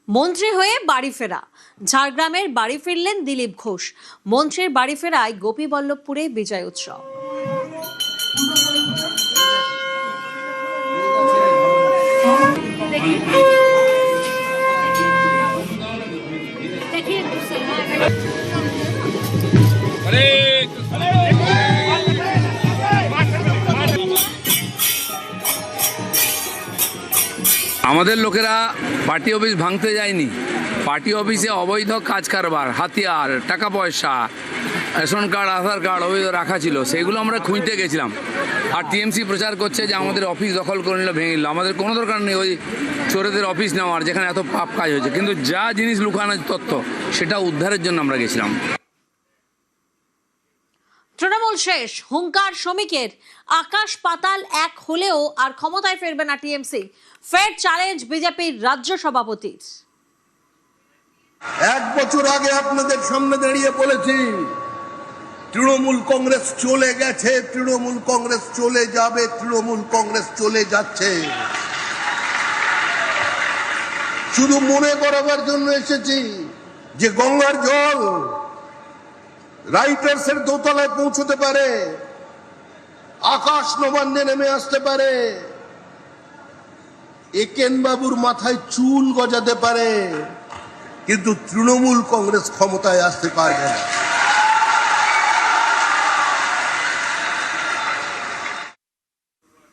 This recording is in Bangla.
মন্ত্রী হয়ে বাড়ি ফেরা। ঝাড়গ্রামের বাড়ি ফিরলেন দিলীপ ঘোষ। মন্ত্রীর বাড়ি ফেরায় গোপীবল্লভপুরে বিজয় উৎসব। আমাদের লোকেরা পার্টি অফিস ভাঙতে যায়নি। পার্টি অফিসে অবৈধ কাজ কারবার, হাতিয়ার, টাকা পয়সা, রেশন কার্ড, আধার কার্ড অবৈধ রাখা ছিল, সেগুলো আমরা খুঁজতে গেছিলাম। আর টিএমসি প্রচার করছে যে আমাদের অফিস দখল করে নিল, ভেঙে নিল। আমাদের কোনো দরকার নেই ওই চোরেদের অফিস নেওয়ার, যেখানে এত পাপ কাজ হয়েছে। কিন্তু যা জিনিস লুকানো তথ্য, সেটা উদ্ধারের জন্য আমরা গেছিলাম। তৃণমূল শেষ, হুঙ্কার শ্রমিকের। আকাশ পাতাল এক হলেও আর ক্ষমতায় ফিরবে না টিএমসি। ফের চ্যালেঞ্জ বিজেপির রাজ্য সভাপতির। 1 বছর আগে আপনাদের সামনে দাঁড়িয়ে বলেছি, তৃণমূল কংগ্রেস চলে গেছে, তৃণমূল কংগ্রেস চলে যাবে, তৃণমূল কংগ্রেস চলে যাচ্ছে। শুধু মনে করাবার জন্য এসেছি যে গঙ্গার জল রাইটার্সের দোতলায় পৌঁছতে পারে, আকাশ নবান্নে নেমে আসতে পারে, একেন বাবুর মাথায় চুল গজাতে পারে, কিন্তু তৃণমূল কংগ্রেস ক্ষমতায় আসতে পারবে না।